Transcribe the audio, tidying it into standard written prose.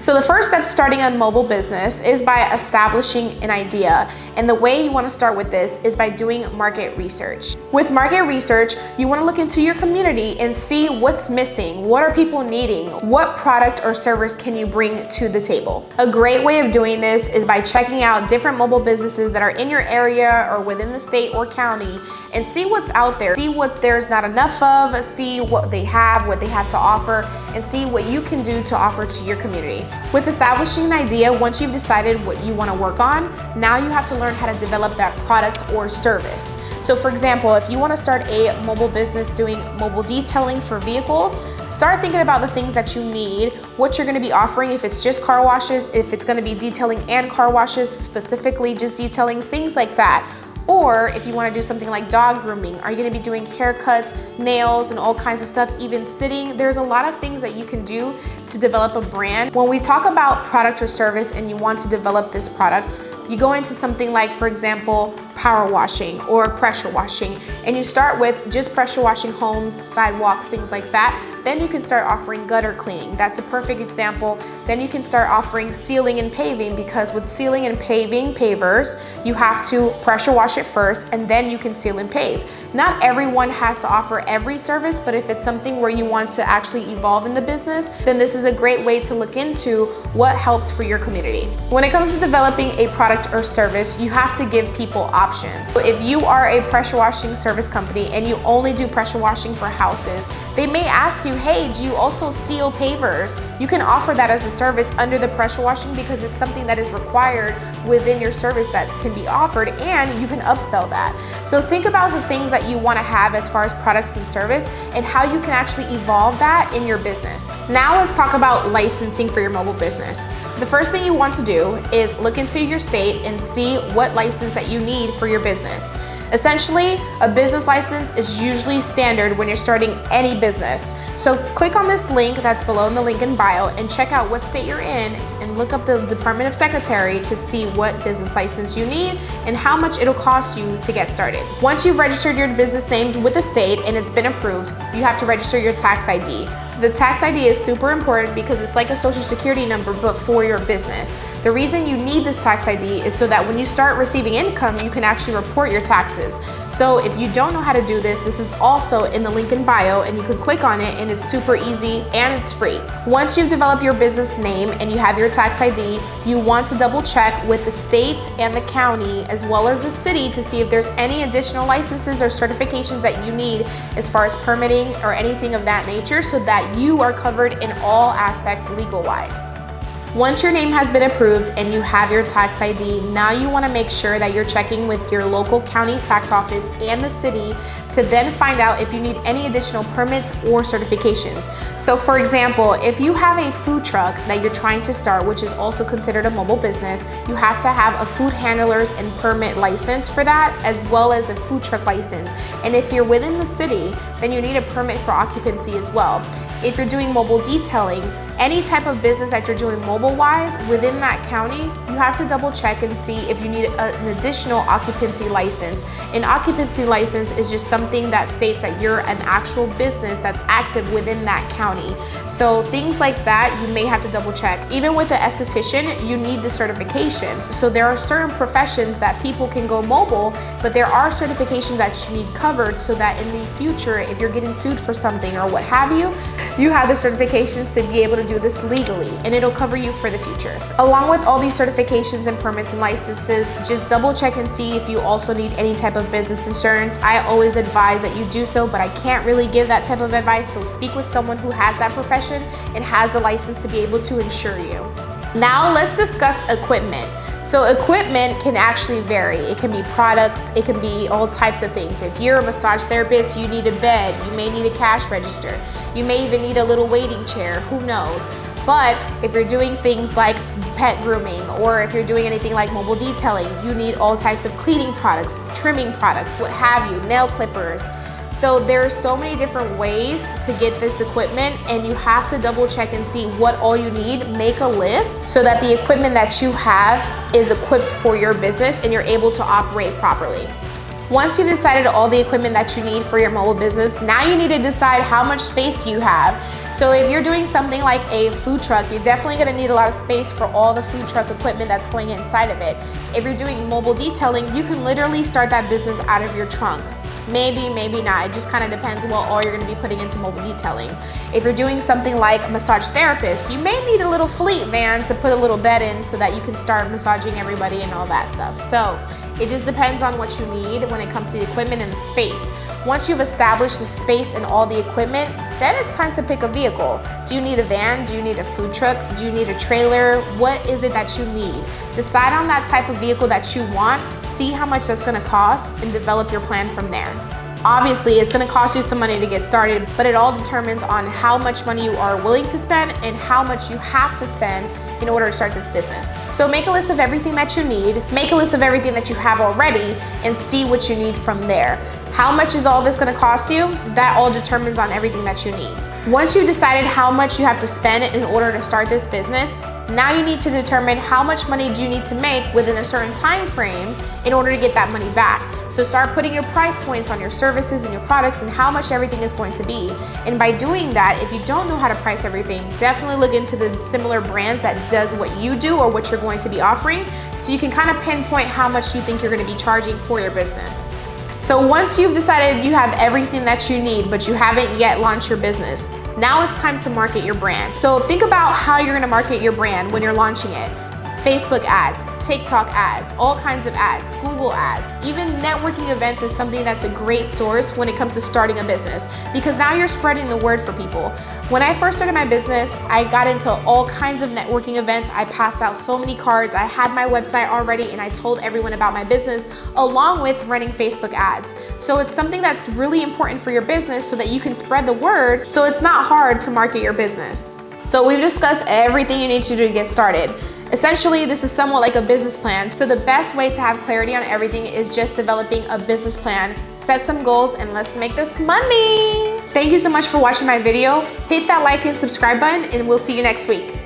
So the first step to starting a mobile business is by establishing an idea. And the way you want to start with this is by doing market research. With market research, you want to look into your community and see what's missing. What are people needing? What product or service can you bring to the table? A great way of doing this is by checking out different mobile businesses that are in your area or within the state or county and see what's out there. See what there's not enough of, see what they have to offer, and see what you can do to offer to your community. With establishing an idea, once you've decided what you want to work on, now you have to learn how to develop that product or service. So for example, if you want to start a mobile business doing mobile detailing for vehicles, start thinking about the things that you need, what you're going to be offering, if it's just car washes, if it's going to be detailing and car washes, specifically just detailing, things like that. Or if you want to do something like dog grooming, are you going to be doing haircuts, nails, and all kinds of stuff, even sitting? There's a lot of things that you can do to develop a brand. When we talk about product or service and you want to develop this product, you go into something like, for example, power washing or pressure washing, and you start with just pressure washing homes, sidewalks, things like that. Then you can start offering gutter cleaning. That's a perfect example. Then you can start offering sealing and paving, because with sealing and paving, pavers, you have to pressure wash it first and then you can seal and pave. Not everyone has to offer every service, but if it's something where you want to actually evolve in the business, then this is a great way to look into what helps for your community. When it comes to developing a product or service, you have to give people options. So if you are a pressure washing service company and you only do pressure washing for houses, they may ask you, hey, do you also seal pavers? You can offer that as a service under the pressure washing because it's something that is required within your service that can be offered, and you can upsell that. So think about the things that you want to have as far as products and service and how you can actually evolve that in your business. Now let's talk about licensing for your mobile business. The first thing you want to do is look into your state and see what license that you need for your business. Essentially, a business license is usually standard when you're starting any business. So click on this link that's below in the link in bio and check out what state you're in and look up the Department of Secretary to see what business license you need and how much it'll cost you to get started. Once you've registered your business name with the state and it's been approved, you have to register your tax ID. The tax ID is super important because it's like a social security number, but for your business. The reason you need this tax ID is so that when you start receiving income, you can actually report your taxes. So if you don't know how to do this, this is also in the link in bio and you can click on it and it's super easy and it's free. Once you've developed your business name and you have your tax ID, you want to double check with the state and the county as well as the city to see if there's any additional licenses or certifications that you need as far as permitting or anything of that nature, so that you are covered in all aspects legal-wise. Once your name has been approved and you have your tax ID, now you want to make sure that you're checking with your local county tax office and the city to then find out if you need any additional permits or certifications. So for example, if you have a food truck that you're trying to start, which is also considered a mobile business, you have to have a food handlers and permit license for that, as well as a food truck license. And if you're within the city, then you need a permit for occupancy as well. If you're doing mobile detailing, any type of business that you're doing mobile-wise within that county, you have to double check and see if you need an additional occupancy license. An occupancy license is just something that states that you're an actual business that's active within that county. So things like that, you may have to double check. Even with the esthetician, you need the certifications. So there are certain professions that people can go mobile, but there are certifications that you need covered so that in the future, if you're getting sued for something or what have you, you have the certifications to be able to do this legally, and it'll cover you for the future. Along with all these certifications and permits and licenses, just double check and see if you also need any type of business insurance. I always advise that you do so, but I can't really give that type of advice, so speak with someone who has that profession and has a license to be able to insure you. Now let's discuss equipment. So equipment can actually vary. It can be products, it can be all types of things. If you're a massage therapist, you need a bed, you may need a cash register, you may even need a little waiting chair, who knows. But if you're doing things like pet grooming, or if you're doing anything like mobile detailing, you need all types of cleaning products, trimming products, what have you, nail clippers. So there are so many different ways to get this equipment, and you have to double check and see what all you need. Make a list so that the equipment that you have is equipped for your business and you're able to operate properly. Once you've decided all the equipment that you need for your mobile business, now you need to decide how much space do you have. So if you're doing something like a food truck, you're definitely gonna need a lot of space for all the food truck equipment that's going inside of it. If you're doing mobile detailing, you can literally start that business out of your trunk. Maybe, maybe not. It just kind of depends what all you're going to be putting into mobile detailing. If you're doing something like a massage therapist, you may need a little fleet van to put a little bed in so that you can start massaging everybody and all that stuff. So it just depends on what you need when it comes to the equipment and the space. Once you've established the space and all the equipment, then it's time to pick a vehicle. Do you need a van? Do you need a food truck? Do you need a trailer? What is it that you need? Decide on that type of vehicle that you want, see how much that's gonna cost, and develop your plan from there. Obviously, it's gonna cost you some money to get started, but it all determines on how much money you are willing to spend and how much you have to spend in order to start this business. So make a list of everything that you need, make a list of everything that you have already, and see what you need from there. How much is all this gonna cost you? That all determines on everything that you need. Once you've decided how much you have to spend in order to start this business, now you need to determine how much money do you need to make within a certain time frame in order to get that money back. So start putting your price points on your services and your products and how much everything is going to be. And by doing that, if you don't know how to price everything, definitely look into the similar brands that does what you do or what you're going to be offering, so you can kind of pinpoint how much you think you're going to be charging for your business. So once you've decided you have everything that you need, but you haven't yet launched your business, now it's time to market your brand. So think about how you're gonna market your brand when you're launching it. Facebook ads, TikTok ads, all kinds of ads, Google ads, even networking events is something that's a great source when it comes to starting a business, because now you're spreading the word for people. When I first started my business, I got into all kinds of networking events. I passed out so many cards. I had my website already and I told everyone about my business along with running Facebook ads. So it's something that's really important for your business so that you can spread the word, so it's not hard to market your business. So we've discussed everything you need to do to get started. Essentially, this is somewhat like a business plan. So the best way to have clarity on everything is just developing a business plan. Set some goals and let's make this money. Thank you so much for watching my video. Hit that like and subscribe button and we'll see you next week.